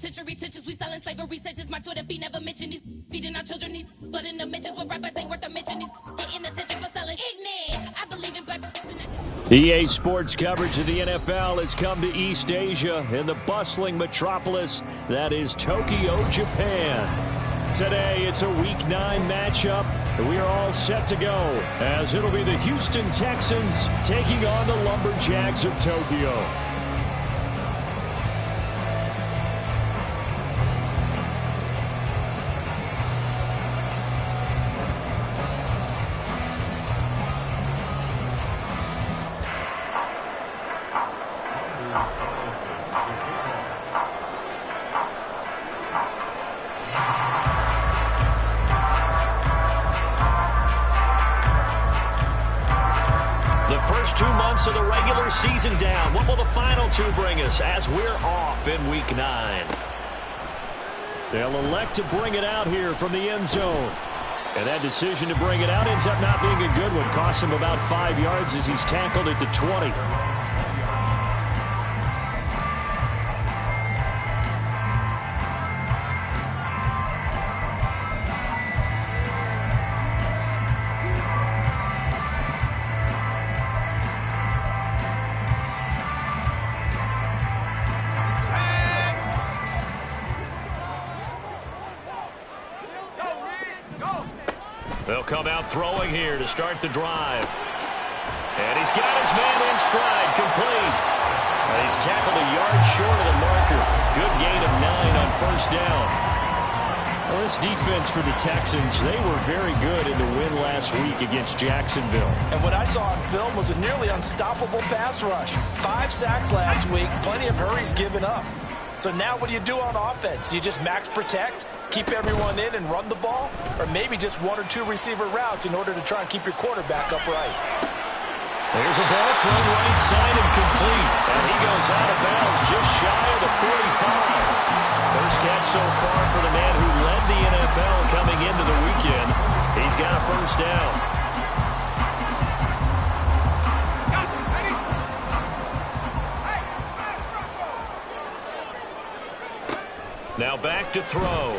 penitentiary teachers, we selling slavery sentence. My Twitter feed never mention these feeding our children these but in the mentions with rappers ain't worth a mention. These getting attention for selling ignorant. I believe in black. EA Sports coverage of the NFL has come to East Asia in the bustling metropolis that is Tokyo, Japan. Today, it's a Week 9 matchup. We are all set to go as it'll be the Houston Texans taking on the Lumberjacks of Tokyo. Of the regular season down. What will the final two bring us as we're off in Week 9? They'll elect to bring it out here from the end zone. And that decision to bring it out ends up not being a good one. Costs him about 5 yards as he's tackled at the 20. They'll come out throwing here to start the drive. And he's got his man in stride, complete. And he's tackled a yard short of the marker. Good gain of 9 on first down. Well, this defense for the Texans, they were very good in the win last week against Jacksonville. And what I saw on film was a nearly unstoppable pass rush. 5 sacks last week, plenty of hurries given up. So now what do you do on offense? You just max protect, keep everyone in and run the ball, or maybe just 1 or 2 receiver routes in order to try and keep your quarterback upright. There's a ball thrown right side and complete. And he goes out of bounds just shy of the 45. First catch so far for the man who led the NFL coming into the weekend. He's got a first down. Now back to throw.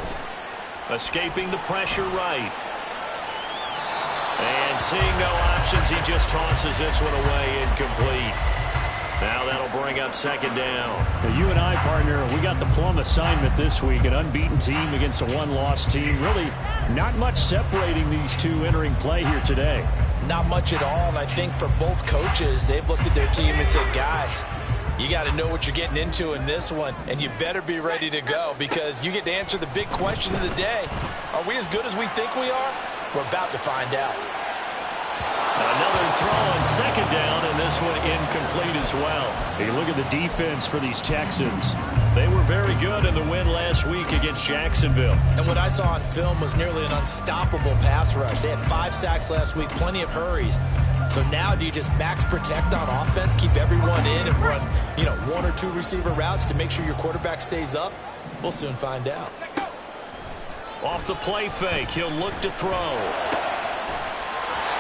Escaping the pressure right. And seeing no options, he just tosses this one away, incomplete. Now that'll bring up second down. Now you and I, partner, we got the plum assignment this week. An unbeaten team against a one-loss team. Really not much separating these two entering play here today. Not much at all, and I think for both coaches, they've looked at their team and said, guys, you got to know what you're getting into in this one, and you better be ready to go because you get to answer the big question of the day. Are we as good as we think we are? We're about to find out. Another throw on second down, and this one incomplete as well. Hey, look at the defense for these Texans. They were very good in the win last week against Jacksonville. And what I saw on film was nearly an unstoppable pass rush. They had 5 sacks last week, plenty of hurries. So now do you just max protect on offense, keep everyone in and run, 1 or 2 receiver routes to make sure your quarterback stays up? We'll soon find out. Off the play fake, he'll look to throw.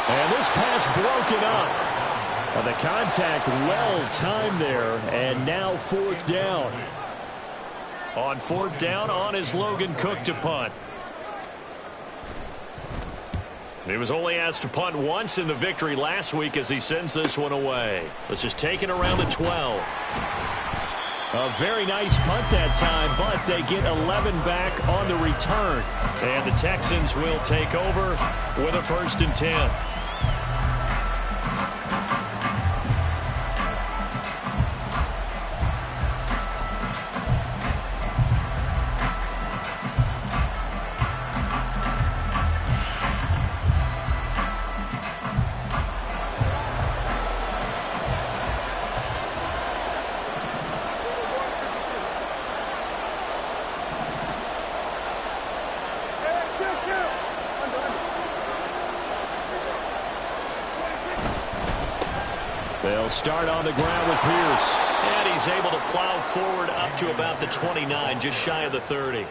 And this pass broken up. The contact well timed there, and now fourth down. On fourth down, on is Logan Cook to punt. He was only asked to punt once in the victory last week as he sends this one away. This is taken around the 12. A very nice punt that time, but they get 11 back on the return. And the Texans will take over with a 1st and 10. They'll start on the ground with Pierce. And he's able to plow forward up to about the 29, just shy of the 30.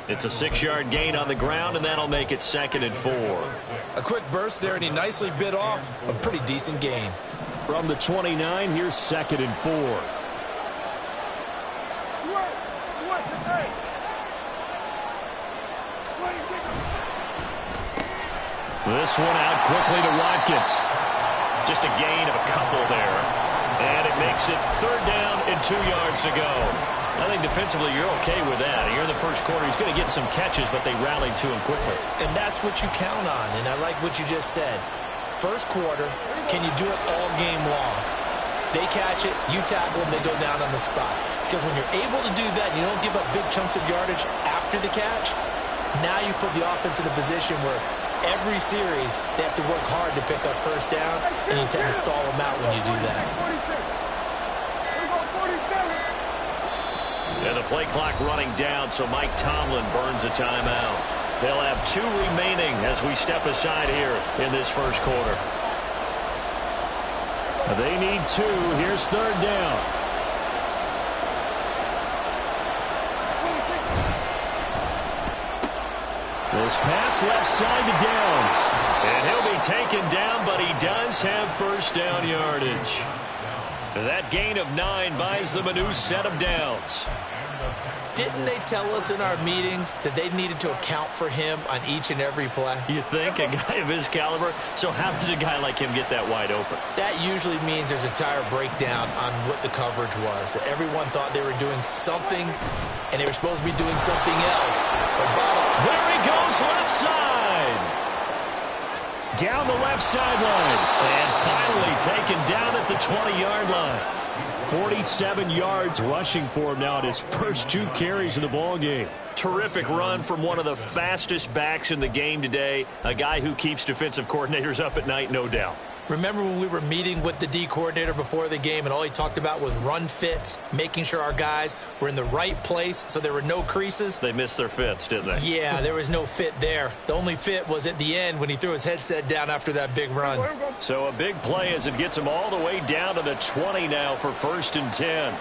It's a 6-yard gain on the ground, and that'll make it 2nd and 4. A quick burst there, and he nicely bit off a pretty decent gain. From the 29, here's 2nd and 4. This one out quickly to Watkins. Just a gain of a couple there. And it makes it 3rd down and 2 yards to go. I think defensively you're okay with that. Here in the first quarter, he's going to get some catches, but they rallied to him quickly. And that's what you count on, and I like what you just said. First quarter, can you do it all game long? They catch it, you tackle them, they go down on the spot. Because when you're able to do that, you don't give up big chunks of yardage after the catch, now you put the offense in a position where every series they have to work hard to pick up first downs, and you tend to stall them out when you do that. And the play clock running down, so Mike Tomlin burns a timeout. They'll have 2 remaining as we step aside here in this first quarter. They need 2. Here's 3rd down. This pass left side to Downs. And he'll be taken down, but he does have first down yardage. That gain of 9 buys them a new set of downs. Didn't they tell us in our meetings that they needed to account for him on each and every play? You think? A guy of his caliber? So how does a guy like him get that wide open? That usually means there's a tire breakdown on what the coverage was. That everyone thought they were doing something, and they were supposed to be doing something else. There he goes, left side. Down the left sideline. And finally taken down at the 20-yard line. 47 yards rushing for him now at his first 2 carries of the ball game. Terrific run from one of the fastest backs in the game today. A guy who keeps defensive coordinators up at night, no doubt. Remember when we were meeting with the D coordinator before the game and all he talked about was run fits, making sure our guys were in the right place so there were no creases? They missed their fits, didn't they? Yeah, there was no fit there. The only fit was at the end when he threw his headset down after that big run. So a big play as it gets him all the way down to the 20 now for 1st and 10.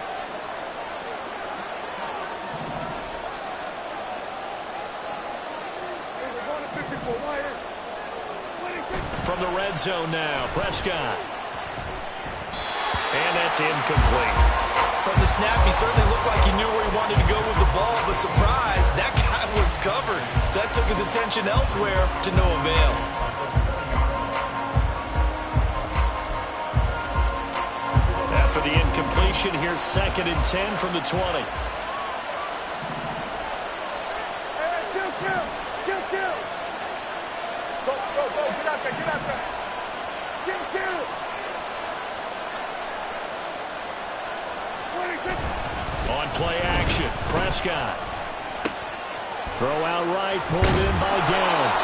From the red zone now, Prescott. And that's incomplete. From the snap, he certainly looked like he knew where he wanted to go with the ball, but surprise, that guy was covered. So that took his attention elsewhere to no avail. After the incompletion, here's 2nd and 10 from the 20. On play action, Prescott. Throw out right, pulled in by Downs.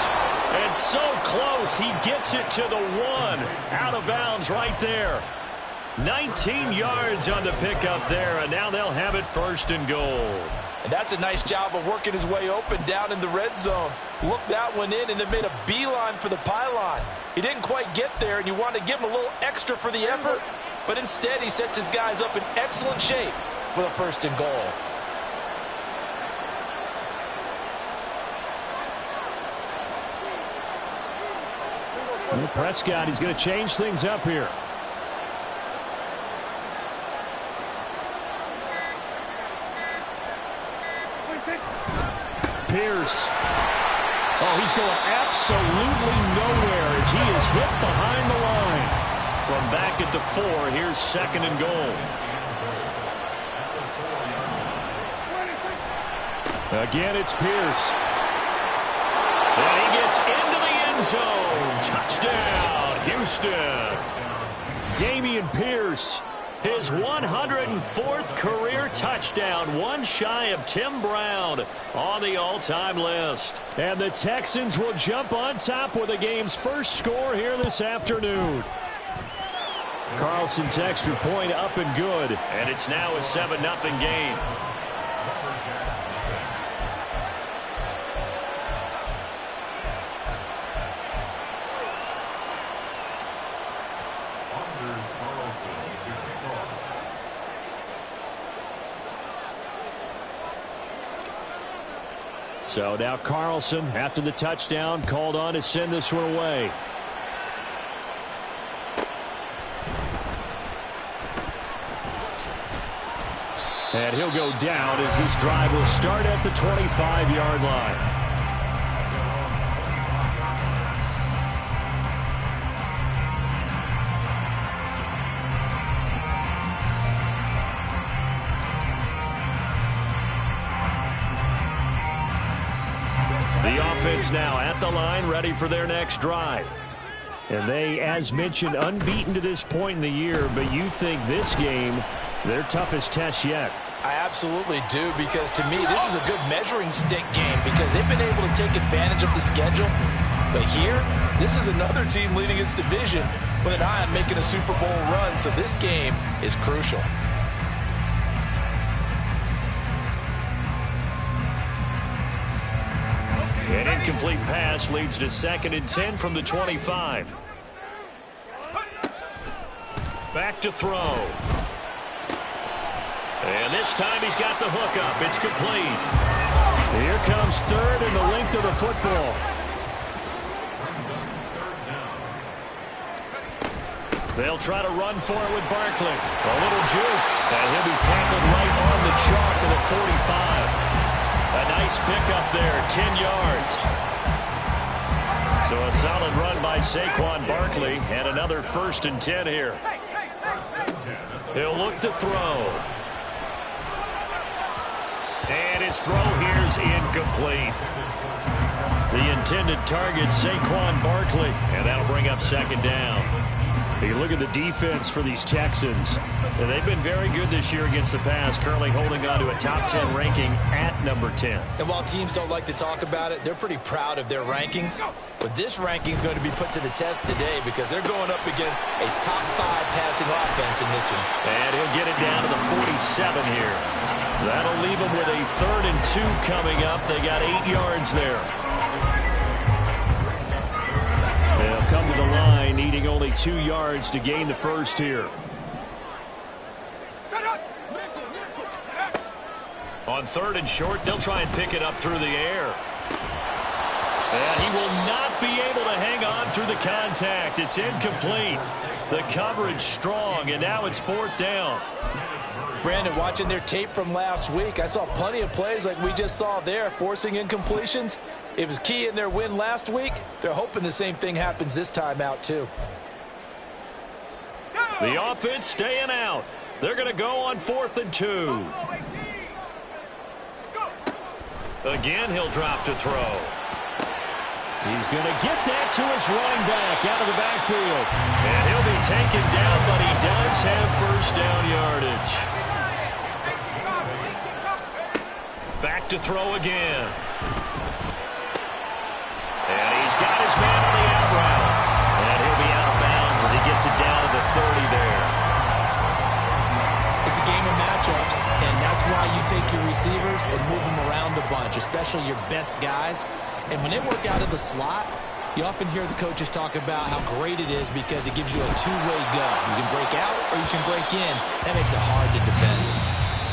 And so close, he gets it to the 1. Out of bounds right there. 19 yards on the pickup there, and now they'll have it 1st and goal. And that's a nice job of working his way open down in the red zone. Looked that one in and then made a beeline for the pylon. He didn't quite get there, and you want to give him a little extra for the effort, but instead he sets his guys up in excellent shape with a 1st and goal. And Prescott, he's going to change things up here. Pierce. Oh, he's going absolutely nowhere as he is hit behind the line. From back at the 4, here's 2nd and goal. Again, it's Pierce. And he gets into the end zone. Touchdown, Houston. Dameon Pierce. His 104th career touchdown, one shy of Tim Brown on the all-time list. And the Texans will jump on top with the game's first score here this afternoon. Carlson's extra point up and good. And it's now a 7-0 game. So now Carlson, after the touchdown, called on to send this one away. And he'll go down as this drive will start at the 25-yard line. The offense now at the line, ready for their next drive. And they, as mentioned, unbeaten to this point in the year, but you think this game, their toughest test yet. I absolutely do, because to me, this is a good measuring stick game because they've been able to take advantage of the schedule. But here, this is another team leading its division with an eye on making a Super Bowl run, so this game is crucial. An incomplete pass leads to 2nd and 10 from the 25. Back to throw. And this time he's got the hook up. It's complete. Here comes 3rd and the length of the football. They'll try to run for it with Barkley. A little juke. And he'll be tackled right on the chalk of the 45. A nice pickup there, 10 yards. So a solid run by Saquon Barkley, and another 1st and 10 here. He'll look to throw. And his throw here's incomplete. The intended target, Saquon Barkley, and that'll bring up 2nd down. You look at the defense for these Texans. They've been very good this year against the pass, currently holding on to a top 10 ranking at number 10. And while teams don't like to talk about it, they're pretty proud of their rankings. But this ranking is going to be put to the test today because they're going up against a top 5 passing offense in this one. And he'll get it down to the 47 here. That'll leave them with a 3rd and 2 coming up. They got 8 yards there. They'll come to the line, needing only 2 yards to gain the 1st here. On 3rd and short, they'll try and pick it up through the air. And he will not be able to hang on through the contact. It's incomplete. The coverage strong, and now it's 4th down. Brandon, watching their tape from last week, I saw plenty of plays like we just saw there, forcing incompletions. It was key in their win last week. They're hoping the same thing happens this time out, too. The offense staying out. They're going to go on 4th and 2. Again, he'll drop to throw. He's going to get that to his running back out of the backfield. And he'll be taken down, but he does have 1st down yardage. Back to throw again. And he's got his man on the out route. And he'll be out of bounds as he gets it down to the 30 there. It's a game of matchups, and that's why you take your receivers and move them around a bunch, especially your best guys. And when they work out of the slot, you often hear the coaches talk about how great it is because it gives you a two-way go. You can break out or you can break in. That makes it hard to defend.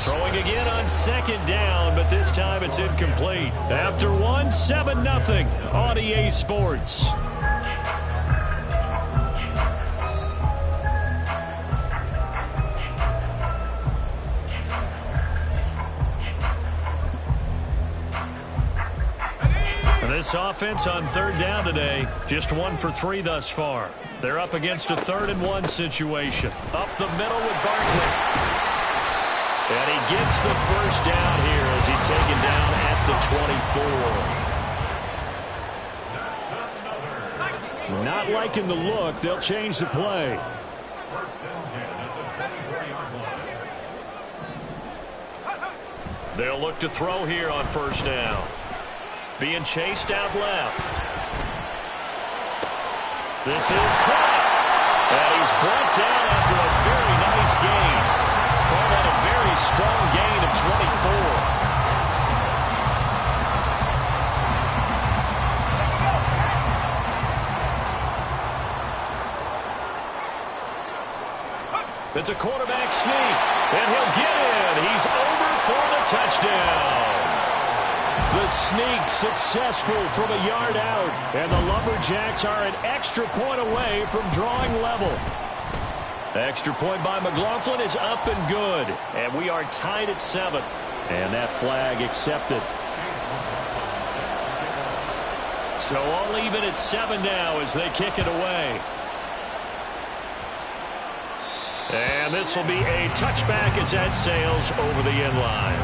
Throwing again on 2nd down, but this time it's incomplete. After 1, 7-0 on EA Sports. This offense on 3rd down today, just 1 for 3 thus far. They're up against a 3rd and 1 situation. Up the middle with Barkley. And he gets the 1st down here as he's taken down at the 24. Not liking the look. They'll change the play. They'll look to throw here on 1st down. Being chased out left. This is caught. And he's brought down after a very nice gain. Call that a very strong gain of 24. It's a quarterback sneak. And he'll get in. He's over for the touchdown. The sneak successful from a yard out. And the Lumberjacks are an extra point away from drawing level. Extra point by McLaughlin is up and good. And we are tied at 7. And that flag accepted. So all even at 7 now as they kick it away. And this will be a touchback as that sails over the end line.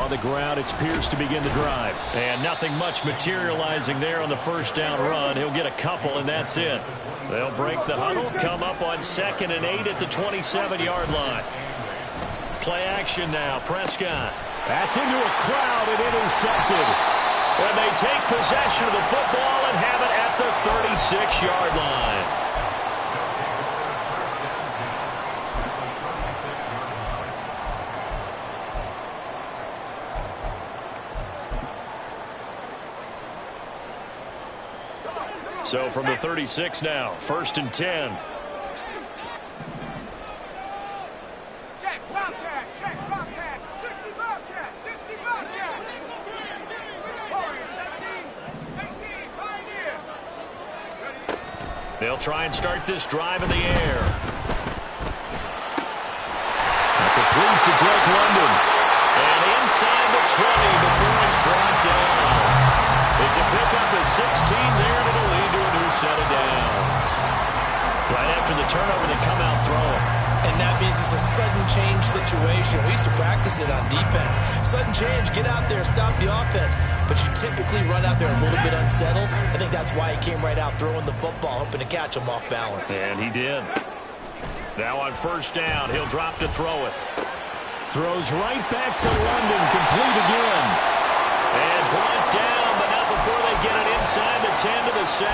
on the ground. It's Pierce to begin the drive. And nothing much materializing there on the first down run. He'll get a couple, and that's it. They'll break the huddle, come up on 2nd and 8 at the 27-yard line. Play action now. Prescott. That's into a crowd and intercepted. And they take possession of the football and have it at the 36-yard line. So from the 36 now, 1st and 10. Check, Bobcat, 60 Bobcat, 60 Bobcat. 17, 18, Pioneer. They'll try and start this drive in the air. Complete to Drake London. And inside the 20 before he's brought down. It's a pickup of 16 there, and it'll lead to a new set of downs. Right after the turnover, they come out throwing. And that means it's a sudden change situation. We used to practice it on defense. Sudden change, get out there, stop the offense. But you typically run out there a little bit unsettled. I think that's why he came right out throwing the football, hoping to catch him off balance. And he did. Now on 1st down, he'll drop to throw it. Throws right back to London, complete again. And brought down, but not before they get it inside the 10 to the 7.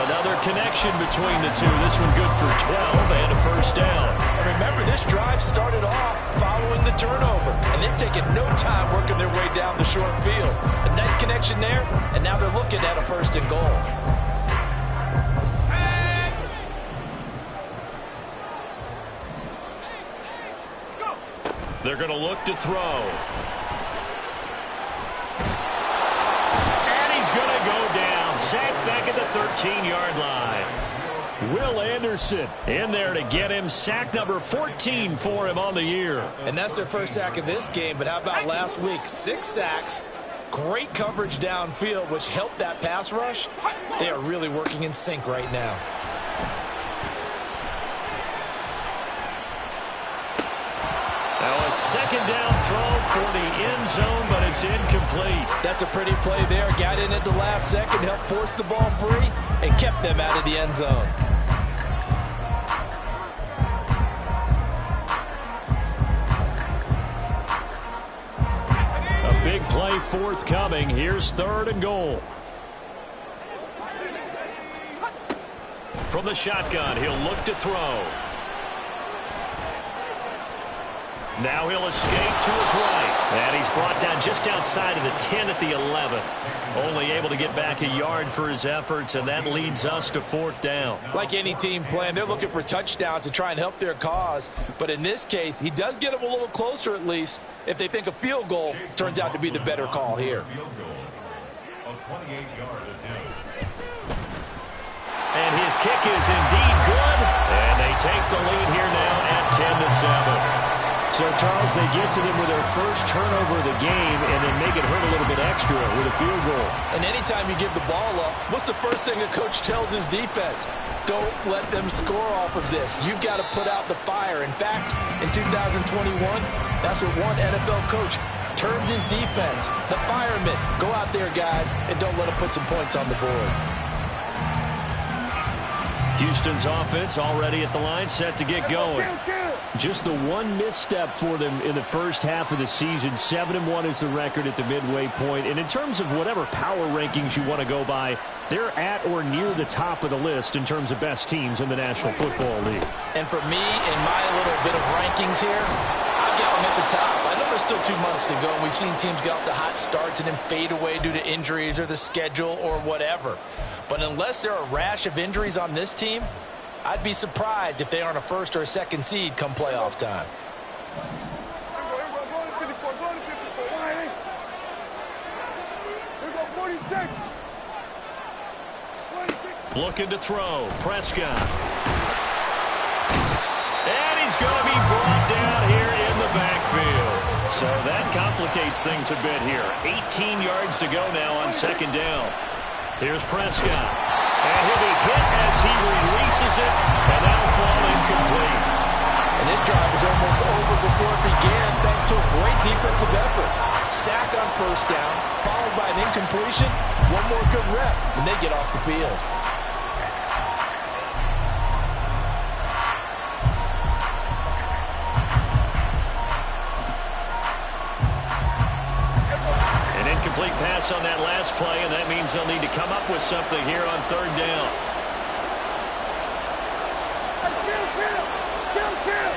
Another connection between the two. This one good for 12 and a 1st down. And remember, this drive started off following the turnover. And they've taken no time working their way down the short field. A nice connection there, and now they're looking at a 1st and goal. They're going to look to throw. And he's going to go down. Sacked back at the 13-yard line. Will Anderson in there to get him. Sack number 14 for him on the year. And that's their first sack of this game. But how about last week? 6 sacks. Great coverage downfield, which helped that pass rush. They are really working in sync right now. Now a 2nd down throw for the end zone, but it's incomplete. That's a pretty play there. Got in at the last second, helped force the ball free, and kept them out of the end zone. A big play forthcoming. Here's 3rd and goal. From the shotgun, he'll look to throw. Now he'll escape to his right. And he's brought down just outside of the 10 at the 11. Only able to get back a yard for his efforts, and that leads us to 4th down. Like any team playing, they're looking for touchdowns to try and help their cause. But in this case, he does get them a little closer at least if they think a field goal turns out to be the better call here. And his kick is indeed good. And they take the lead here now at 10-7. So, Charles, they get to them with their first turnover of the game and then make it hurt a little bit extra with a field goal. And anytime you give the ball up, what's the first thing a coach tells his defense? Don't let them score off of this. You've got to put out the fire. In fact, in 2021, that's what one NFL coach termed his defense. The firemen. Go out there, guys, and don't let them put some points on the board. Houston's offense already at the line, set to get going. Just the one misstep for them in the first half of the season. 7-1 is the record at the midway point. And in terms of whatever power rankings you want to go by, they're at or near the top of the list in terms of best teams in the National Football League. And for me, in my little bit of rankings here, I've got them at the top. I know there's still 2 months to go, and we've seen teams get off to hot starts and then fade away due to injuries or the schedule or whatever. But unless there are a rash of injuries on this team, I'd be surprised if they aren't a 1st or a 2nd seed come playoff time. Looking to throw. Prescott. And he's going to be brought down here in the backfield. So that complicates things a bit here. 18 yards to go now on 2nd down. Here's Prescott. And he'll be hit as he releases it, and that'll fall incomplete. And this drive is almost over before it began, thanks to a great defensive effort. Sack on first down, followed by an incompletion. One more good rep, and they get off the field. An incomplete pass on that last play, and that means they'll need to come up with something here on third down. Kill.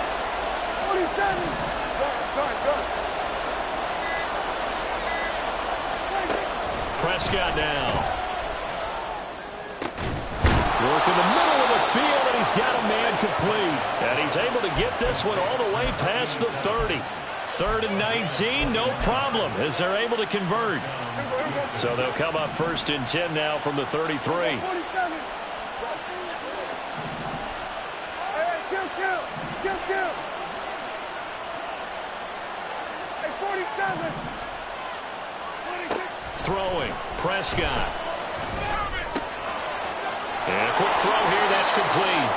47. Good. Prescott now. Work in the middle of the field, and he's got a man complete. And he's able to get this one all the way past the 30. 3rd and 19, no problem, as they're able to convert. So they'll come up 1st and 10 now from the 33. 47. Hey, kill. Hey, 47. 26. Throwing, Prescott. And a quick throw here, that's complete.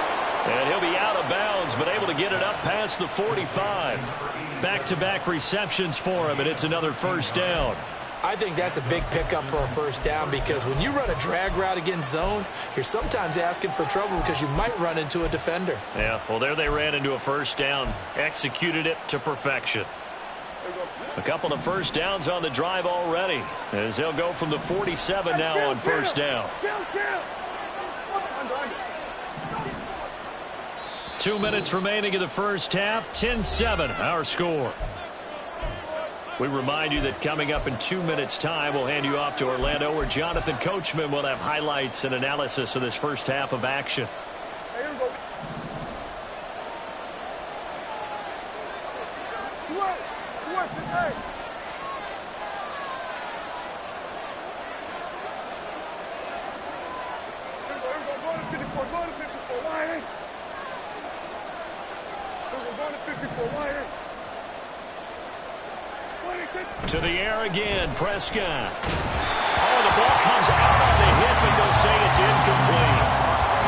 And he'll be out of bounds, but able to get it up past the 45. Back-to-back receptions for him, and it's another first down. I think that's a big pickup for a first down, because when you run a drag route against zone, you're sometimes asking for trouble because you might run into a defender. Yeah, well, there they ran into a first down. Executed it to perfection. A couple of first downs on the drive already, as they'll go from the 47 now on first down. Kill. 2 minutes remaining in the first half. 10-7, our score. We remind you that coming up in 2 minutes' time, we'll hand you off to Orlando, where Jonathan Coachman will have highlights and analysis of this first half of action. Hey, here we go. What today? Go to 54. Why? Go to 54. Why? To the air again, Prescott. Oh, the ball comes out on the hip, and they'll say it's incomplete.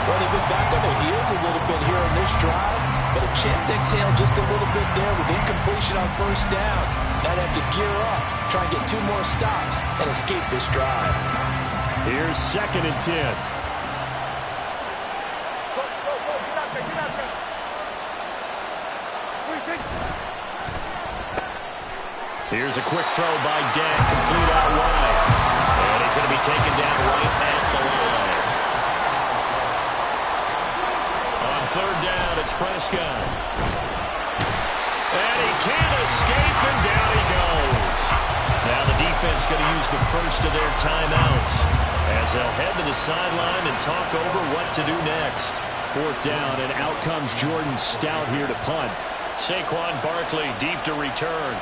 Well, they've been back on their heels a little bit here on this drive, but a chance to exhale just a little bit there with incompletion on first down. Now they have to gear up, try and get 2 more stops, and escape this drive. Here's 2nd and 10. Go. Get out there. Here's a quick throw by Dak, complete out wide. And he's going to be taken down right at the line. On third down, it's Prescott. And he can't escape, and down he goes. Now the defense going to use the first of their timeouts, as they'll head to the sideline and talk over what to do next. 4th down, and out comes Jordan Stout here to punt. Saquon Barkley deep to return.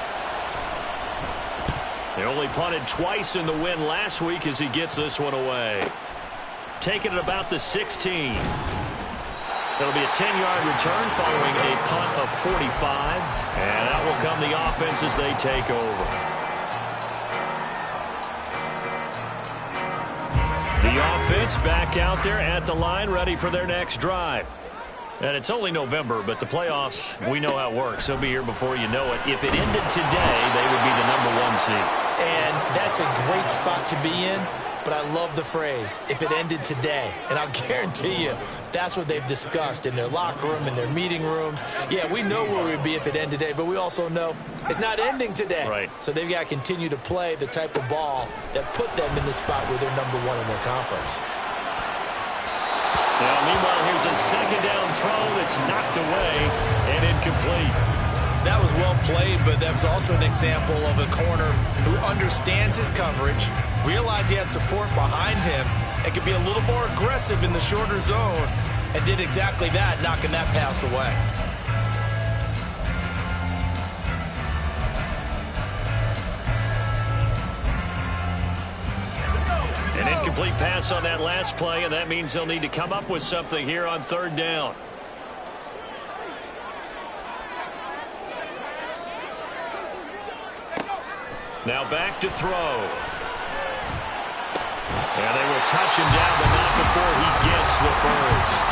They only punted twice in the win last week as he gets this one away. Taking it about the 16. It'll be a 10-yard return following a punt of 45. And out will come the offense as they take over. The offense back out there at the line, ready for their next drive. And it's only November, but the playoffs, we know how it works. They'll be here before you know it. If it ended today, they would be the #1 seed. And that's a great spot to be in, but I love the phrase, if it ended today. And I'll guarantee you, that's what they've discussed in their locker room, in their meeting rooms. Yeah, we know where we'd be if it ended today, but we also know it's not ending today. Right. So they've got to continue to play the type of ball that put them in the spot where they're #1 in their conference. Now, meanwhile, here's a 2nd down throw that's knocked away and incomplete. That was well played, but that was also an example of a corner who understands his coverage, realized he had support behind him, and could be a little more aggressive in the shorter zone, and did exactly that, knocking that pass away. An incomplete pass on that last play, and that means they'll need to come up with something here on 3rd down. Now back to throw. And they will touch him down, but not before he gets the first.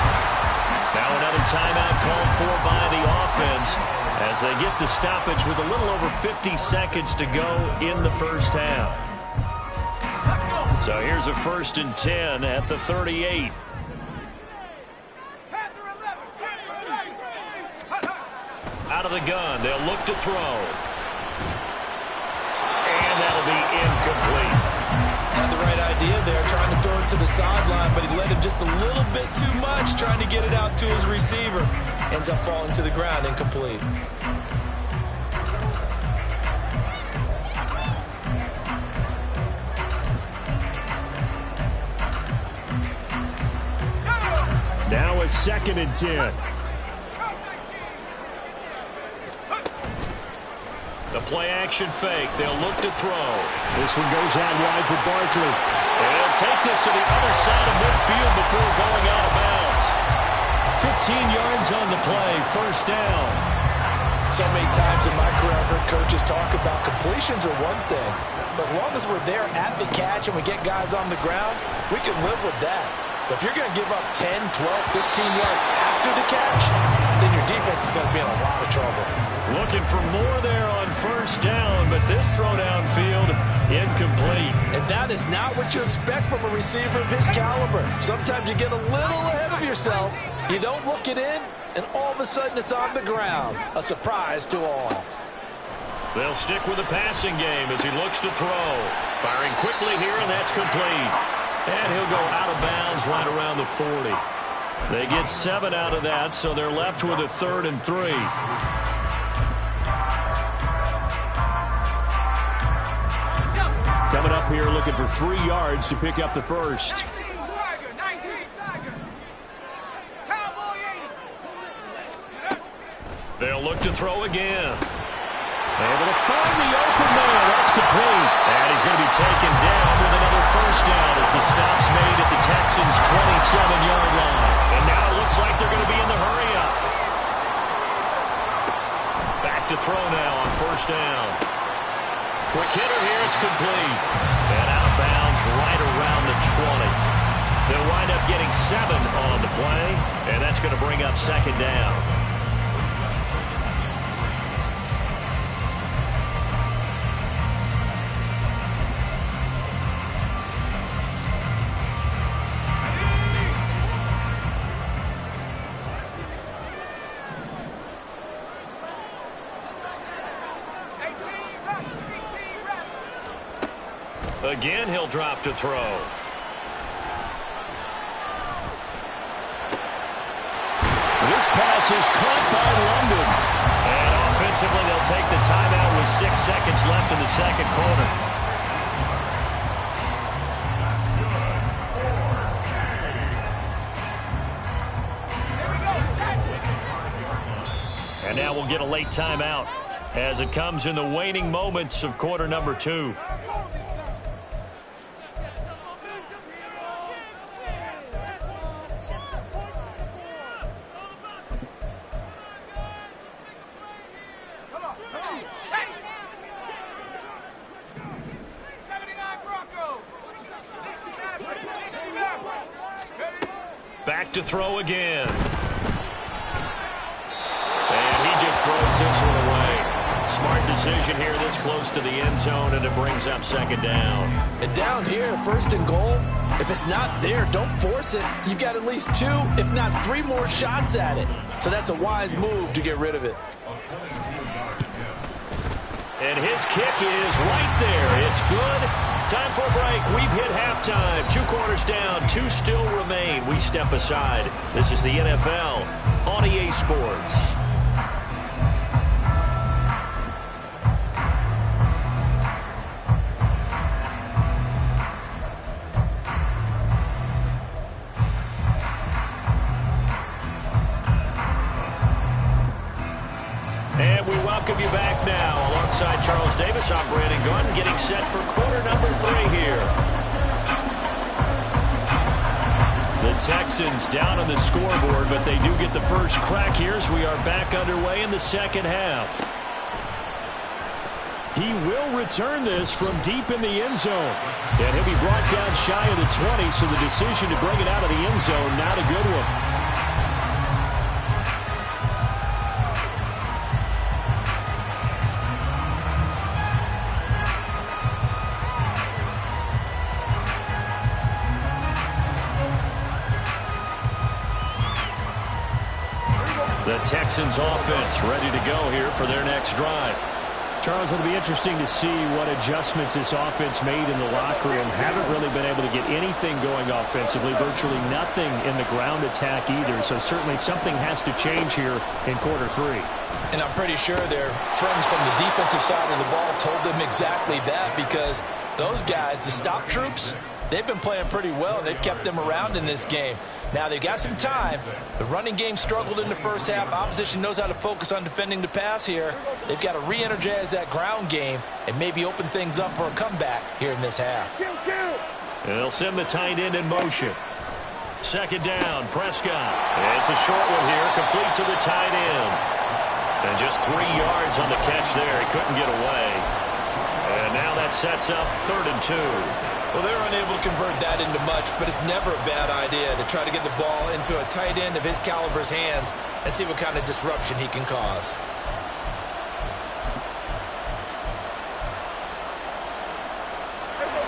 Now another timeout called for by the offense as they get the stoppage with a little over 50 seconds to go in the first half. So here's a 1st and 10 at the 38. Out of the gun, they'll look to throw. And that'll be incomplete. Had the right idea there, trying to throw it to the sideline, but he let him just a little bit too much, trying to get it out to his receiver. Ends up falling to the ground, incomplete. Now a 2nd and 10. The play-action fake. They'll look to throw. This one goes out wide for Barkley. And they'll take this to the other side of midfield before going out of bounds. 15 yards on the play. 1st down. So many times in my career, I've heard coaches talk about completions are one thing, but as long as we're there at the catch and we get guys on the ground, we can live with that. But if you're going to give up 10, 12, 15 yards after the catch, then your defense is going to be in a lot of trouble. Looking for more there on 1st down, but this throw downfield incomplete. And that is not what you expect from a receiver of his caliber. Sometimes you get a little ahead of yourself, you don't look it in, and all of a sudden it's on the ground. A surprise to all. They'll stick with the passing game as he looks to throw. Firing quickly here, and that's complete. And he'll go out of bounds right around the 40. They get 7 out of that, so they're left with a 3rd and 3. Coming up here looking for 3 yards to pick up the first. 19 Tiger. Cowboy 80. They'll look to throw again. Able to find the open man. That's complete. And he's going to be taken down with another 1st down as the stop's made at the Texans' 27-yard line. And now it looks like they're going to be in the hurry-up. Back to throw now on 1st down. Quick hitter here, it's complete. And out of bounds right around the 20. They'll wind up getting 7 on the play, and that's going to bring up 2nd down. Again, he'll drop to throw. This pass is caught by London. And offensively, they'll take the timeout with 6 seconds left in the 2nd quarter. And now we'll get a late timeout as it comes in the waning moments of quarter number 2. Back to throw again. And he just throws this one away. Smart decision here this close to the end zone, and it brings up 2nd down. And down here, 1st and goal, if it's not there, don't force it. You've got at least 2, if not 3 more shots at it. So that's a wise move to get rid of it. And his kick is right there. It's good. Time for a break. We've hit halftime. 2 quarters down. 2 still remain. We step aside. This is the NFL on EA Sports. And we welcome you back now. Alongside Charles Davis, I'm Brandon Gunn, getting set for quarter number 3 here. The Texans down on the scoreboard, but they do get the first crack here as we are back underway in the 2nd half. He will return this from deep in the end zone. And he'll be brought down shy of the 20, so the decision to bring it out of the end zone, not a good one. The Texans offense ready to go here for their next drive. Charles, it'll be interesting to see what adjustments this offense made in the locker room. Haven't really been able to get anything going offensively, virtually nothing in the ground attack either. So certainly something has to change here in quarter 3. And I'm pretty sure their friends from the defensive side of the ball told them exactly that, because those guys, the stop troops, they've been playing pretty well. They've kept them around in this game. Now, they've got some time. The running game struggled in the first half. Opposition knows how to focus on defending the pass here. They've got to re-energize that ground game and maybe open things up for a comeback here in this half. They'll send the tight end in motion. Second down, Prescott. It's a short one here, complete to the tight end. And just 3 yards on the catch there. He couldn't get away. And now that sets up 3rd and 2. Well, they're unable to convert that into much, but it's never a bad idea to try to get the ball into a tight end of his caliber's hands and see what kind of disruption he can cause.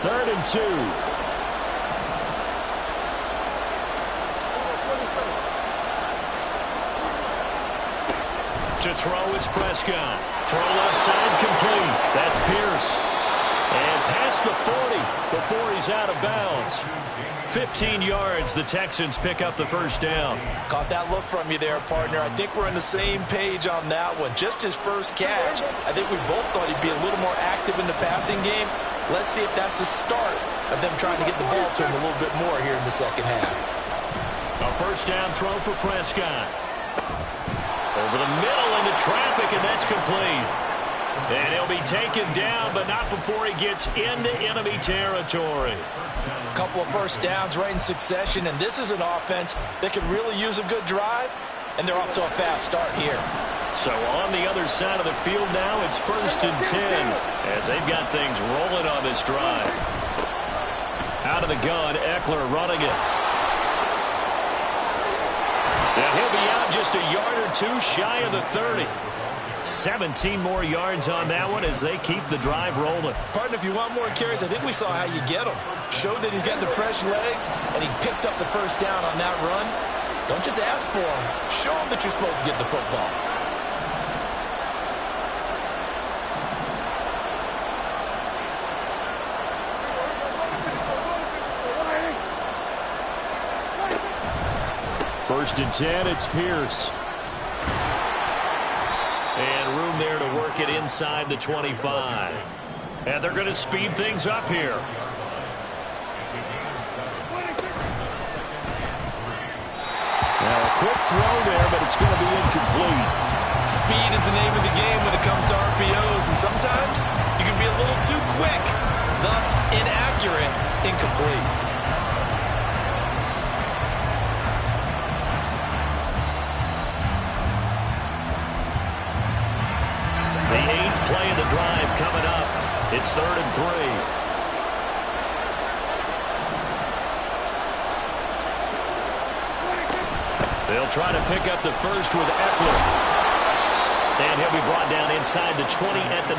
Third and 2. To throw is Prescott. Throw left side complete. That's Pierce. And past the 40 before he's out of bounds. 15 yards, the Texans pick up the first down. Caught that look from you there, partner. I think we're on the same page on that one. Just his first catch. I think we both thought he'd be a little more active in the passing game. Let's see if that's the start of them trying to get the ball to him a little bit more here in the second half. A first down throw for Prescott. Over the middle into traffic, and that's complete. And he'll be taken down, but not before he gets into enemy territory. A couple of first downs right in succession, and this is an offense that could really use a good drive, and they're off to a fast start here. So on the other side of the field now, it's 1st and 10, as they've got things rolling on this drive. Out of the gun, Eckler running it. And he'll be out just a yard or two shy of the 30. 17 more yards on that one as they keep the drive rolling. Partner, if you want more carries, I think we saw how you get them. Showed that he's got the fresh legs, and he picked up the first down on that run. Don't just ask for him. Show him that you're supposed to get the football. First and 10, it's Pierce. And room there to work it inside the 25. And they're going to speed things up here. Now a quick throw there, but it's going to be incomplete. Speed is the name of the game when it comes to RPOs, and sometimes you can be a little too quick, thus inaccurate, incomplete. Play of the drive coming up. It's 3rd and 3. They'll try to pick up the first with Eckler. And he'll be brought down inside the 20 at the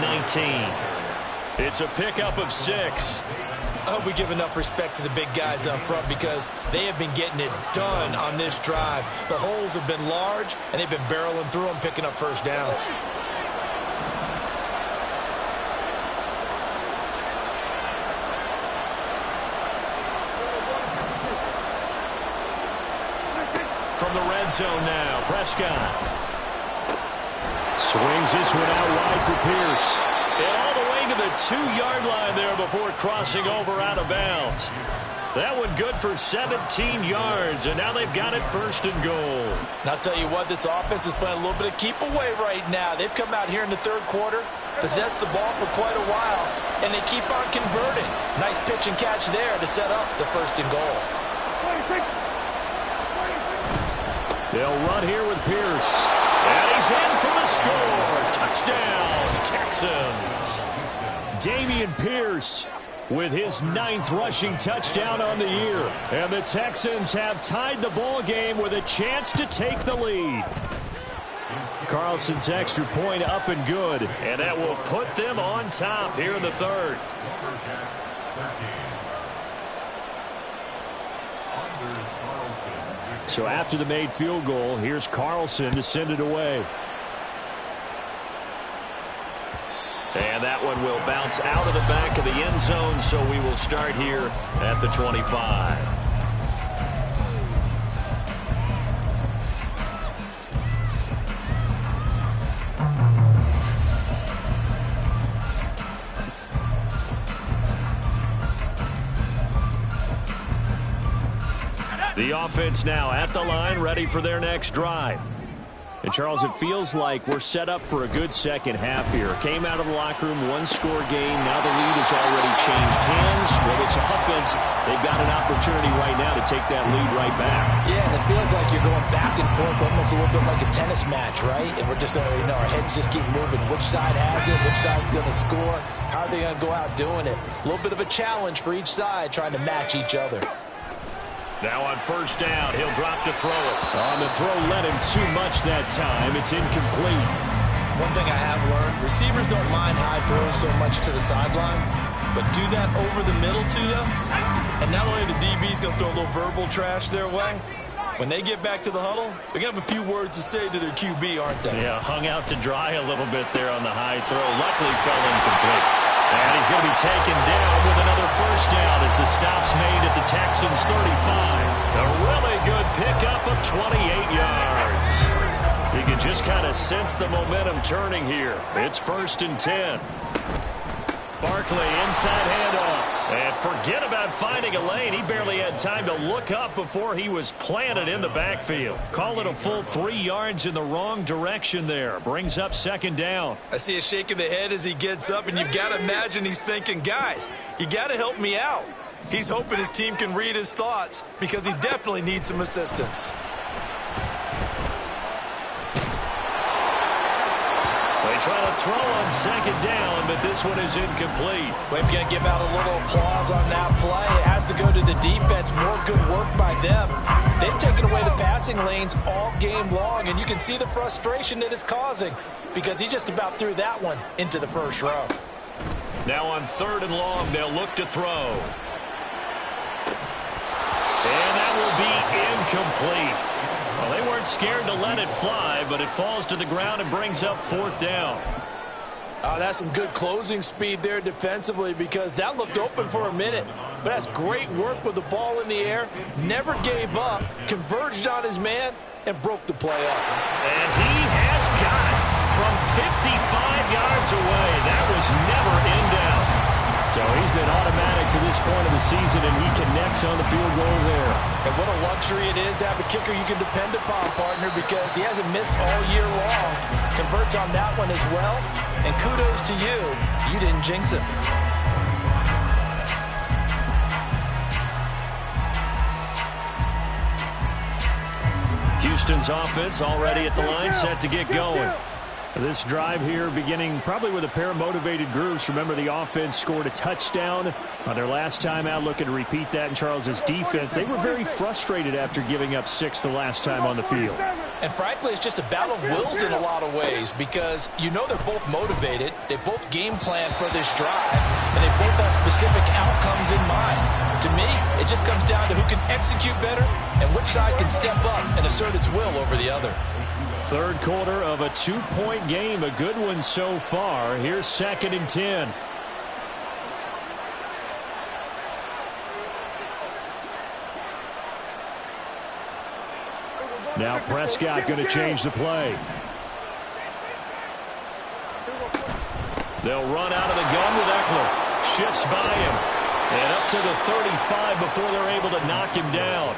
19. It's a pickup of 6. I hope we give enough respect to the big guys up front, because they have been getting it done on this drive. The holes have been large, and they've been barreling through them, picking up first downs. From the red zone now, Prescott. Swings this one out wide for Pierce. And all the way to the 2-yard line there before crossing over out of bounds. That one good for 17 yards, and now they've got it 1st and goal. And I'll tell you what, this offense is playing a little bit of keep away right now. They've come out here in the 3rd quarter, possessed the ball for quite a while, and they keep on converting. Nice pitch and catch there to set up the 1st and goal. They'll run here with Pierce. And he's in for the score. Touchdown, Texans. Dameon Pierce with his 9th rushing touchdown on the year. And the Texans have tied the ball game with a chance to take the lead. Carlson's extra point up and good. And that will put them on top here in the 3rd. So after the made field goal, here's Carlson to send it away. And that one will bounce out of the back of the end zone, so we will start here at the 25. The offense now at the line, ready for their next drive. And, Charles, it feels like we're set up for a good second half here. Came out of the locker room, one-score game. Now the lead has already changed hands. Well, this offense, they've got an opportunity right now to take that lead right back. Yeah, and it feels like you're going back and forth almost a little bit like a tennis match, right? And we're just, our heads just keep moving. Which side has it? Which side's going to score? How are they going to go out doing it? A little bit of a challenge for each side trying to match each other. Now on first down, he'll drop to throw it. On the throw, led him too much that time. It's incomplete. One thing I have learned, receivers don't mind high throws so much to the sideline, but do that over the middle to them, and not only the DB's going to throw a little verbal trash their way, when they get back to the huddle, they're going to have a few words to say to their QB, aren't they? Yeah, hung out to dry a little bit there on the high throw. Luckily fell incomplete. And he's going to be taken down with another first down as the stop's made at the Texans' 35. A really good pickup of 28 yards. You can just kind of sense the momentum turning here. It's 1st and 10. Barkley inside handoff. And forget about finding a lane. He barely had time to look up before he was planted in the backfield. Call it a full 3 yards in the wrong direction there. Brings up 2nd down. I see a shake of the head as he gets up, and you've got to imagine he's thinking, guys, you got to help me out. He's hoping his team can read his thoughts because he definitely needs some assistance. Try to throw on 2nd down, but this one is incomplete. We've got to give out a little applause on that play. It has to go to the defense. More good work by them. They've taken away the passing lanes all game long, and you can see the frustration that it's causing because he just about threw that one into the first row. Now on 3rd and long, they'll look to throw. And that will be incomplete. Well, they weren't scared to let it fly, but it falls to the ground and brings up 4th down. That's some good closing speed there defensively because that looked open for a minute. But that's great work with the ball in the air. Never gave up, converged on his man, and broke the play up. And he has got it from 55 yards away. That was never in doubt. So he's been automatic to this point of the season, and he connects on the field goal there. And what a luxury it is to have a kicker you can depend upon, partner, because he hasn't missed all year long. Converts on that one as well. And kudos to you. You didn't jinx it. Houston's offense already at the line, set to get going. This drive here beginning probably with a pair of motivated groups. Remember, the offense scored a touchdown on their last time out. Looking to repeat that in Charles's defense. They were very frustrated after giving up 6 the last time on the field. And frankly, it's just a battle of wills in a lot of ways because you know they're both motivated. They both game plan for this drive, and they both have specific outcomes in mind. To me, it just comes down to who can execute better and which side can step up and assert its will over the other. 3rd quarter of a 2-point game. A good one so far. Here's 2nd and 10. Now Prescott going to change the play. They'll run out of the gun with Eckler. Shifts by him. And up to the 35 before they're able to knock him down.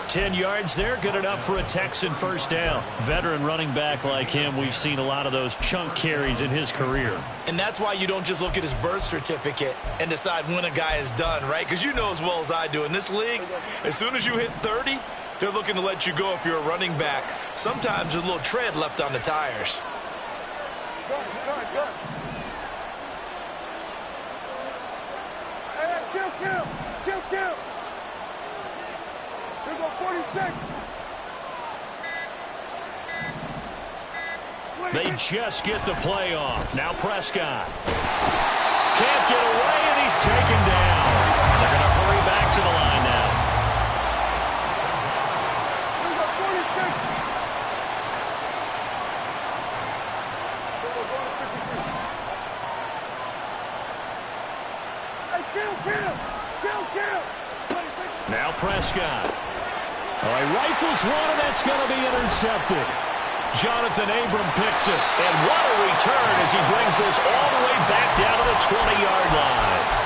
10 yards there, good enough for a Texan first down. Veteran running back like him, we've seen a lot of those chunk carries in his career. And that's why you don't just look at his birth certificate and decide when a guy is done, right? Because you know as well as I do, in this league, as soon as you hit 30, they're looking to let you go if you're a running back. Sometimes there's a little tread left on the tires. Kill. Here go 46. They just get the play off. Now Prescott. Can't get away, and he's taken down. They're going to hurry back to the line now. Now Prescott. All right, rifles one, and that's going to be intercepted. Jonathan Abram picks it. And what a return as he brings this all the way back down to the 20-yard line.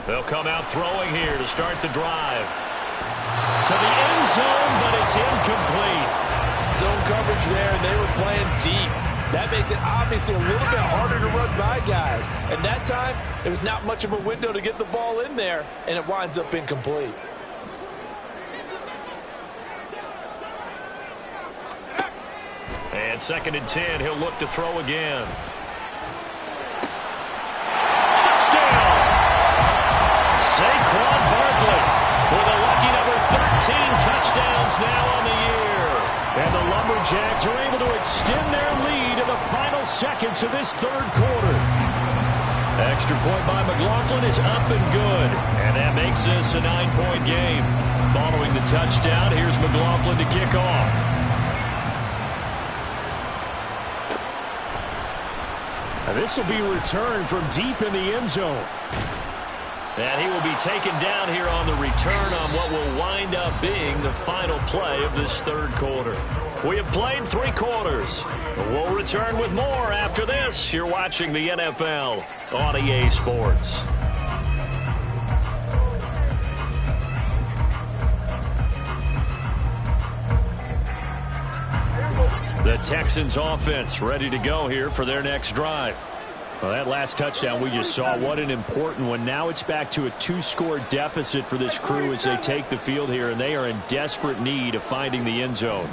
They'll come out throwing here to start the drive. To the end zone, but it's incomplete. Zone coverage there, and they were playing deep. That makes it obviously a little bit harder to run by guys. And that time, there was not much of a window to get the ball in there, and it winds up incomplete. And 2nd and 10, he'll look to throw again. Saquon Barkley with a lucky number 13 touchdowns now on the year. And the Lumberjacks are able to extend their lead in the final seconds of this third quarter. Extra point by McLaughlin is up and good. And that makes this a 9-point game. Following the touchdown, here's McLaughlin to kick off. Now this will be returned from deep in the end zone. And he will be taken down here on the return on what will wind up being the final play of this third quarter. We have played 3 quarters. We'll return with more after this. You're watching the NFL on EA Sports. The Texans offense ready to go here for their next drive. Well, that last touchdown we just saw, what an important one. Now it's back to a 2-score deficit for this crew as they take the field here, and they are in desperate need of finding the end zone.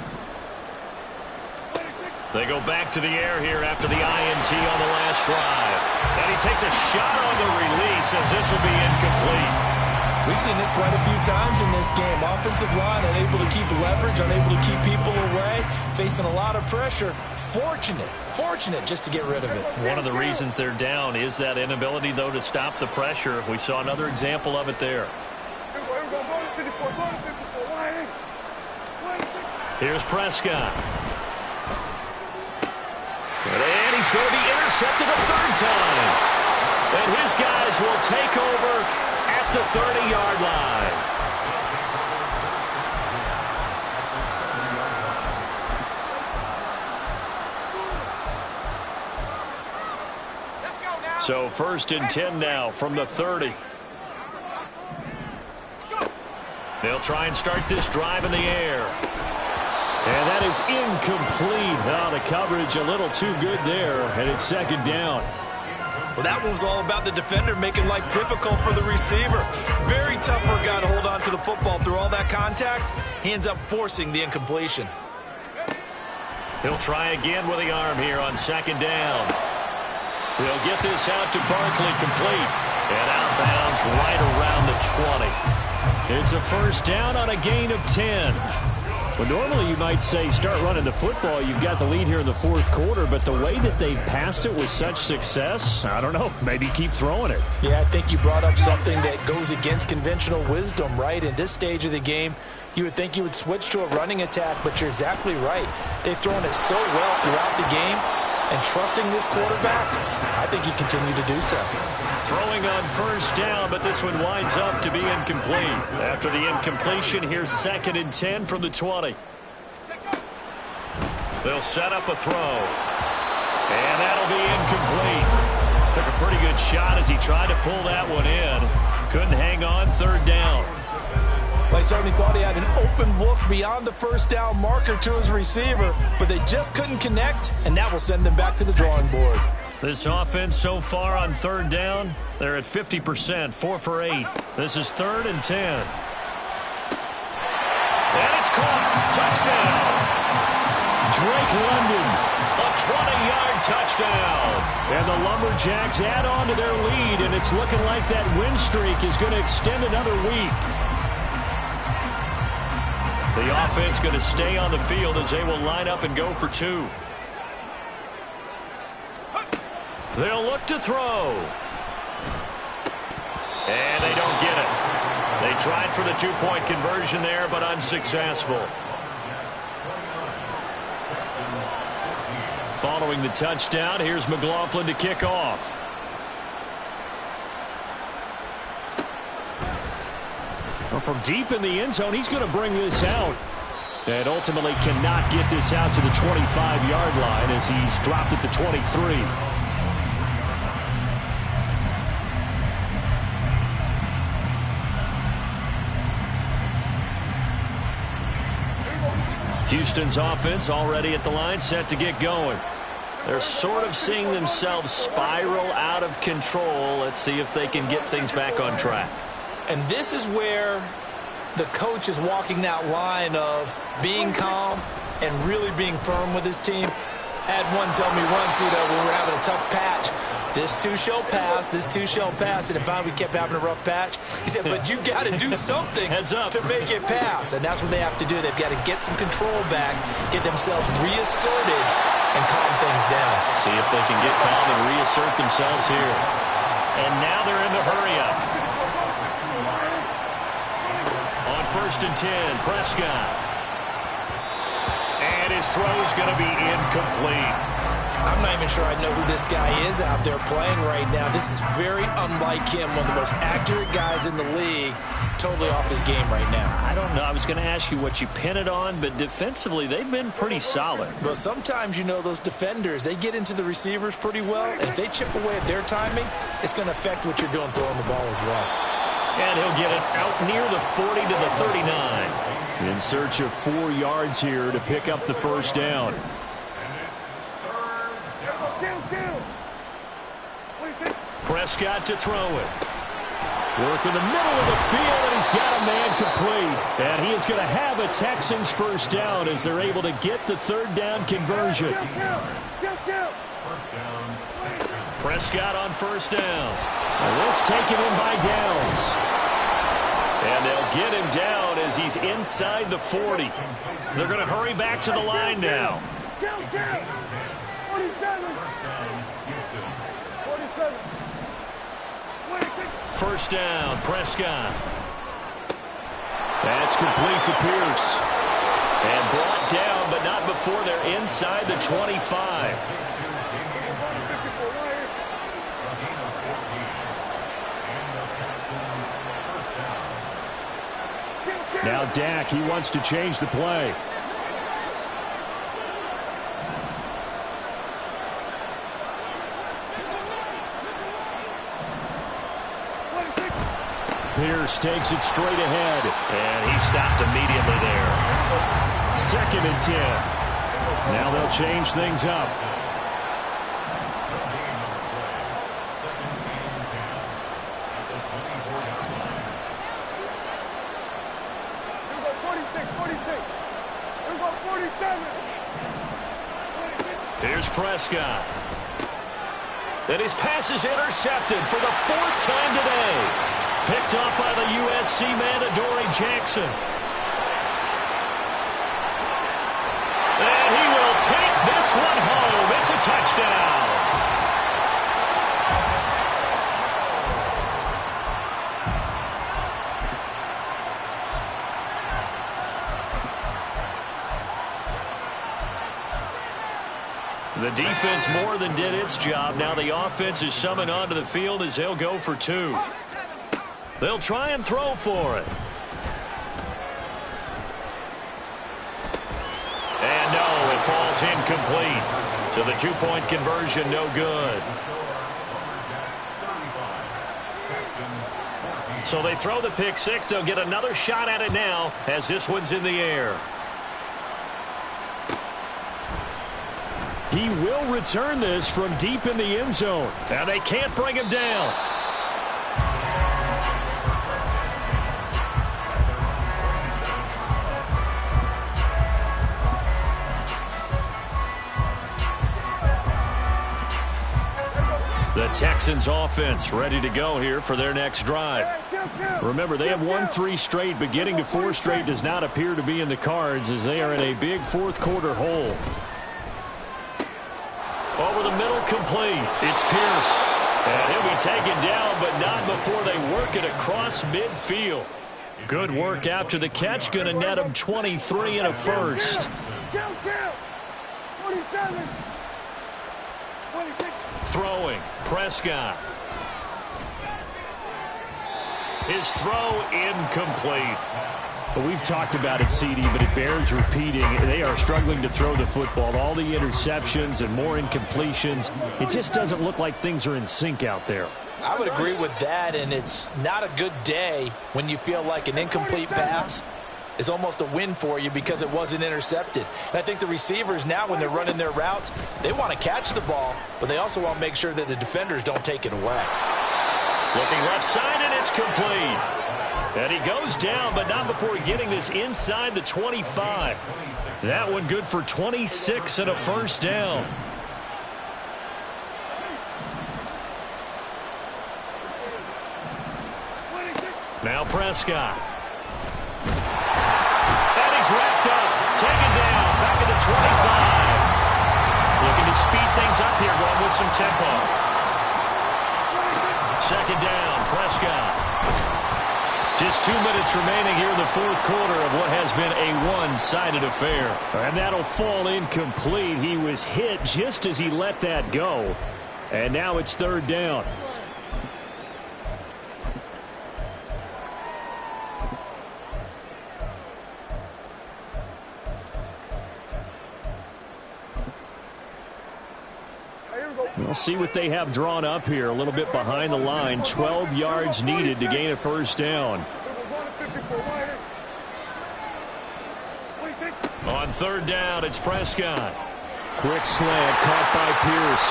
They go back to the air here after the INT on the last drive. And he takes a shot on the release as this will be incomplete. We've seen this quite a few times in this game. Offensive line unable to keep leverage, unable to keep people away, facing a lot of pressure. Fortunate just to get rid of it. One of the reasons they're down is that inability, though, to stop the pressure. We saw another example of it there. Here's Prescott. And he's going to be intercepted a third time. And his guys will take over at the 30-yard line. So 1st and 10 now from the 30. They'll try and start this drive in the air. And that is incomplete. Oh, the coverage a little too good there, and it's 2nd down. Well, that one was all about the defender making life difficult for the receiver. Very tough for a guy to hold on to the football through all that contact. He ends up forcing the incompletion. He'll try again with the arm here on 2nd down. He'll get this out to Barkley, complete. And outbounds right around the 20. It's a 1st down on a gain of 10. Well, normally you might say start running the football. You've got the lead here in the 4th quarter, but the way that they've passed it with such success, I don't know, maybe keep throwing it. Yeah, I think you brought up something that goes against conventional wisdom, right? In this stage of the game, you would think you would switch to a running attack, but you're exactly right. They've thrown it so well throughout the game, and trusting this quarterback, I think he continued to do so. Throwing on 1st down, but this one winds up to be incomplete. After the incompletion, here's 2nd and 10 from the 20. They'll set up a throw. And that'll be incomplete. Took a pretty good shot as he tried to pull that one in. Couldn't hang on, 3rd down. Well, he certainly thought he had an open look beyond the 1st down marker to his receiver, but they just couldn't connect, and that will send them back to the drawing board. This offense so far on 3rd down, they're at 50%, 4 for 8. This is 3rd and 10. And it's caught. Touchdown. Drake London. A 20-yard touchdown. And the Lumberjacks add on to their lead, and it's looking like that win streak is going to extend another week. The offense going to stay on the field as they will line up and go for 2. They'll look to throw. And they don't get it. They tried for the two-point conversion there, but unsuccessful. Following the touchdown, here's McLaughlin to kick off. Well, from deep in the end zone, he's going to bring this out. And ultimately cannot get this out to the 25-yard line as he's dropped at the 23. Houston's offense already at the line, set to get going. They're sort of seeing themselves spiral out of control. Let's see if they can get things back on track. And this is where the coach is walking that line of being calm and really being firm with his team. I had one tell me once, when we were having a tough patch, this too shall pass, this too shall pass. And finally we kept having a rough patch. He said, but you got to do something to make it pass. And that's what they have to do. They've got to get some control back, get themselves reasserted, and calm things down. See if they can get calm and reassert themselves here. And now they're in the hurry-up. On 1st and 10, Prescott. And his throw is going to be incomplete. I'm not even sure I know who this guy is out there playing right now. This is very unlike him, one of the most accurate guys in the league, totally off his game right now. I don't know. I was going to ask you what you pin it on, but defensively they've been pretty solid. Well, sometimes, those defenders, they get into the receivers pretty well, and if they chip away at their timing, it's going to affect what you're doing throwing the ball as well. And he'll get it out near the 40 to the 39. In search of 4 yards here to pick up the first down. Prescott to throw it. Work in the middle of the field, and he's got a man complete. And he is going to have a Texans first down as they're able to get the 3rd down conversion. Prescott on 1st down. And this taken in by Downs. And they'll get him down as he's inside the 40. They're going to hurry back to the line now. 1st down, Prescott. That's complete to Pierce. And brought down, but not before they're inside the 25. Now Dak, he wants to change the play. Pierce takes it straight ahead. And he stopped immediately there. 2nd and 10. Now they'll change things up. Here's Prescott. And his pass is intercepted for the 4th time today. Picked up by the USC man, Adoree Jackson. And he will take this one home. It's a touchdown. The defense more than did its job. Now the offense is summoned onto the field as they'll go for 2. They'll try and throw for it. And no, it falls incomplete. So the 2-point conversion, no good. So they throw the pick 6. They'll get another shot at it now as this one's in the air. He will return this from deep in the end zone. Now they can't bring him down. The Texans offense ready to go here for their next drive. Remember, they have won 3 straight, but getting to 4 straight does not appear to be in the cards as they are in a big 4th quarter hole. over the middle, complete. It's Pierce. And he'll be taken down, but not before they work it across midfield. Good work after the catch. Going to net him 23 and a first. Kill. 47. 26. Throwing. Prescott. His throw incomplete. Well, we've talked about it, CD, but it bears repeating. They are struggling to throw the football. All the interceptions and more incompletions. It just doesn't look like things are in sync out there. I would agree with that, and it's not a good day when you feel like an incomplete pass is almost a win for you because it wasn't intercepted. And I think the receivers now, when they're running their routes, they want to catch the ball, but they also want to make sure that the defenders don't take it away. Looking left side, and it's complete. And he goes down, but not before getting this inside the 25. That one good for 26 and a first down. Now Prescott. And he's wrapped up. Taken down. Back at the 25. Looking to speed things up here, going with some tempo. Second down, Prescott. Just 2 minutes remaining here in the fourth quarter of what has been a one-sided affair. And that'll fall incomplete. He was hit just as he let that go. And now it's third down. We'll see what they have drawn up here. A little bit behind the line. 12 yards needed to gain a first down. On third down, it's Prescott. Quick slant caught by Pierce.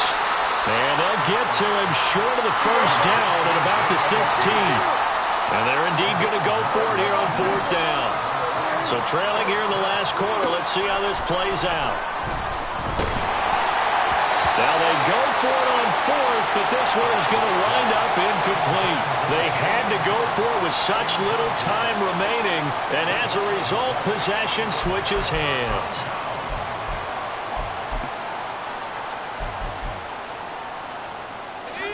And they'll get to him short of the first down at about the 16. And they're indeed going to go for it here on fourth down. So trailing here in the last quarter, let's see how this plays out. Now they go for it on fourth, but this one is going to wind up incomplete. They had to go for it with such little time remaining, and as a result, possession switches hands.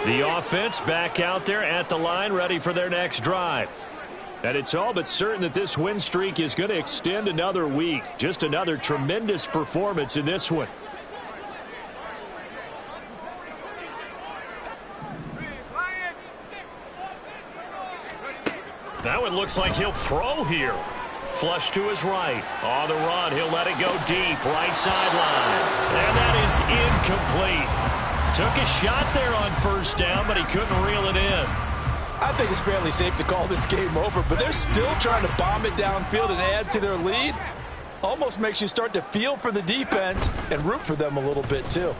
The offense back out there at the line, ready for their next drive. And it's all but certain that this win streak is going to extend another week. Just another tremendous performance in this one. Now it looks like he'll throw here. Flush to his right. On the run, he'll let it go deep. Right sideline. And that is incomplete. Took a shot there on first down, but he couldn't reel it in. I think it's fairly safe to call this game over, but they're still trying to bomb it downfield and add to their lead. Almost makes you start to feel for the defense and root for them a little bit, too.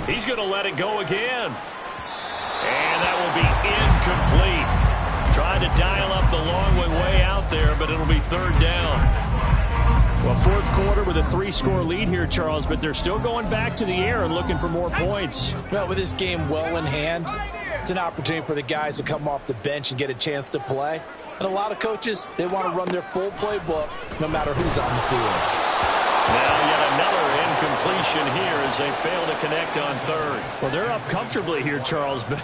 He's going to let it go again. And that will be incomplete. Trying to dial up the long way out there, but it'll be third down. Well, fourth quarter with a 3-score lead here, Charles, but they're still going back to the air and looking for more points. Well, with this game well in hand, it's an opportunity for the guys to come off the bench and get a chance to play. And a lot of coaches, they want to run their full playbook no matter who's on the field. Now yet another incompletion here as they fail to connect on third. Well, they're up comfortably here, Charles, but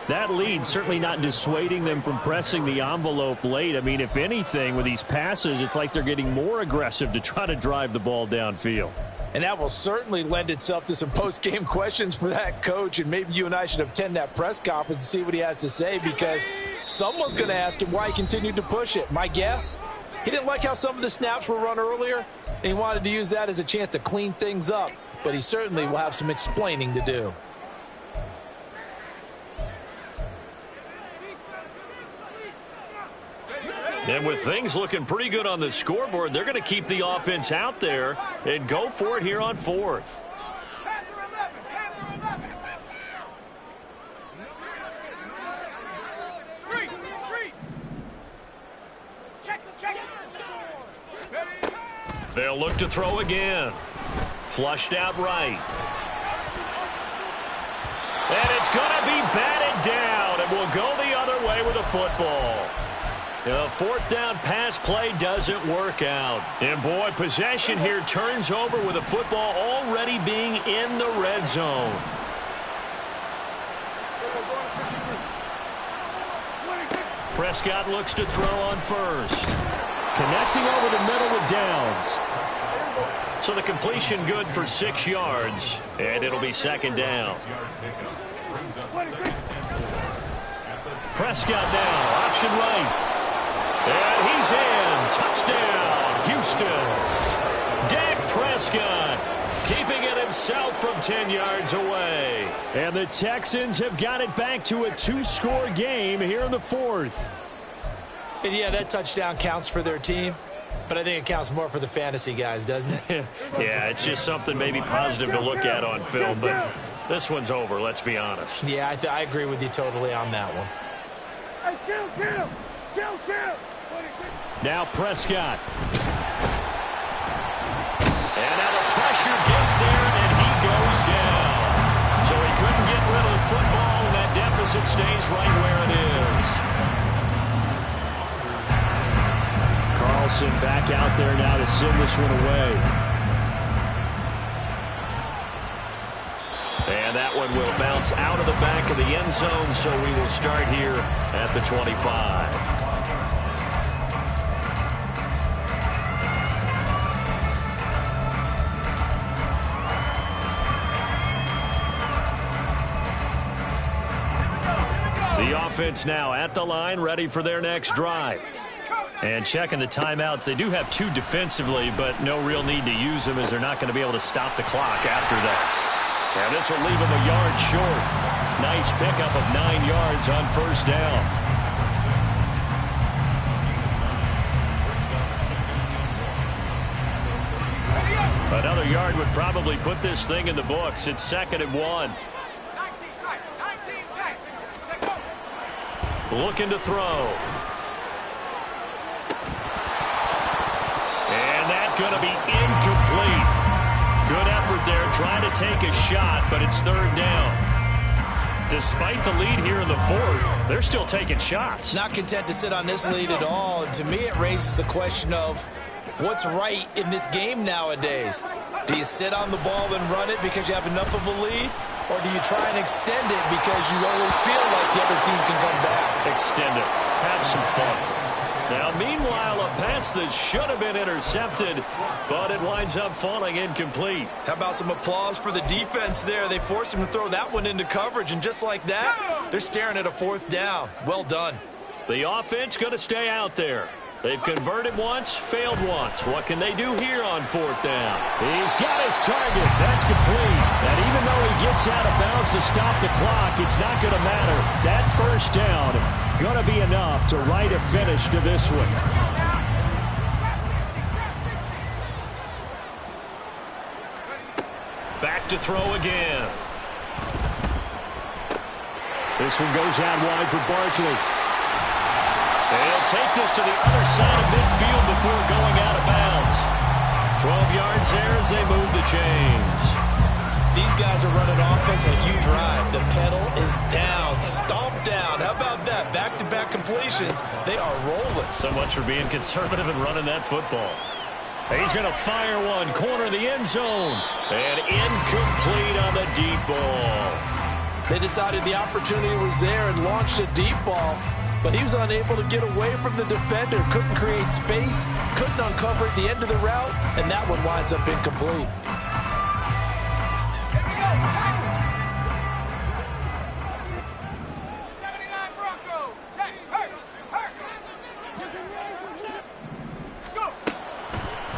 that lead certainly not dissuading them from pressing the envelope late. I mean, if anything, with these passes, it's like they're getting more aggressive to try to drive the ball downfield. And that will certainly lend itself to some post-game questions for that coach, and maybe you and I should attend that press conference and see what he has to say, because someone's going to ask him why he continued to push it. My guess, he didn't like how some of the snaps were run earlier, and he wanted to use that as a chance to clean things up, but he certainly will have some explaining to do. And with things looking pretty good on the scoreboard, they're going to keep the offense out there and go for it here on fourth. They'll look to throw again. Flushed out right. And it's going to be batted down, and will go the other way with a football. The fourth down pass play doesn't work out. And boy, possession here turns over with the football already being in the red zone. Prescott looks to throw on first. Connecting over the middle with Downs. So the completion good for 6 yards, and it'll be second down. Prescott now, option right. And he's in. Touchdown, Houston. Dak Prescott keeping it himself from 10 yards away. And the Texans have got it back to a 2-score game here in the fourth. And yeah, that touchdown counts for their team, but I think it counts more for the fantasy guys, doesn't it? Yeah, it's just something maybe positive to look at on film, but this one's over, let's be honest. Yeah, I agree with you totally on that one. Hey, kill. Now Prescott. And now the pressure gets there, and he goes down. So he couldn't get rid of the football, and that deficit stays right where it is. Carlson back out there now to send this one away. And that one will bounce out of the back of the end zone, so we will start here at the 25. The offense now at the line, ready for their next drive. And checking the timeouts, they do have 2 defensively, but no real need to use them as they're not going to be able to stop the clock after that. And this will leave them a yard short. Nice pickup of 9 yards on first down. Another yard would probably put this thing in the books. It's 2nd and 1. Looking to throw. And that's going to be incomplete. Good effort there, trying to take a shot, but it's 3rd down. Despite the lead here in the fourth, they're still taking shots. Not content to sit on this lead at all. And to me, it raises the question of what's right in this game nowadays. Do you sit on the ball and run it because you have enough of a lead? Or do you try and extend it because you always feel like the other team can come back? Extend it. Have some fun. Now, meanwhile, a pass that should have been intercepted, but it winds up falling incomplete. How about some applause for the defense there? They forced him to throw that one into coverage, and just like that, they're staring at a 4th down. Well done. The offense going to stay out there. They've converted once, failed once. What can they do here on 4th down? He's got his target. That's complete. And even though he gets out of bounds to stop the clock, it's not going to matter. That first down going to be enough to write a finish to this one. Back to throw again. This one goes out wide for Barkley. They'll take this to the other side of midfield before going out of bounds. 12 yards there as they move the chains. These guys are running offense like you drive. The pedal is down, stomped down. How about that? Back-to-back completions. They are rolling. So much for being conservative and running that football. He's going to fire one, corner of the end zone. And incomplete on the deep ball. They decided the opportunity was there and launched a deep ball, but he was unable to get away from the defender, couldn't create space, couldn't uncover at the end of the route, and that one winds up incomplete.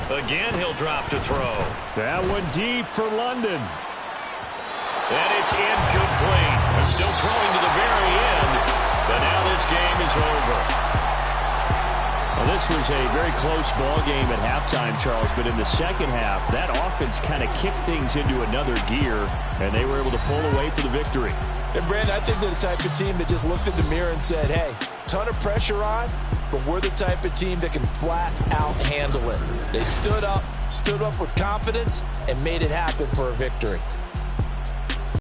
Again, he'll drop to throw. That one deep for London. And it's incomplete. They're still throwing to the very end, but now this game is over. Well, this was a very close ball game at halftime, Charles, but in the second half, that offense kind of kicked things into another gear, and they were able to pull away for the victory. And, Brandon, I think they're the type of team that just looked in the mirror and said, hey, ton of pressure on, but we're the type of team that can flat out handle it. They stood up with confidence, and made it happen for a victory.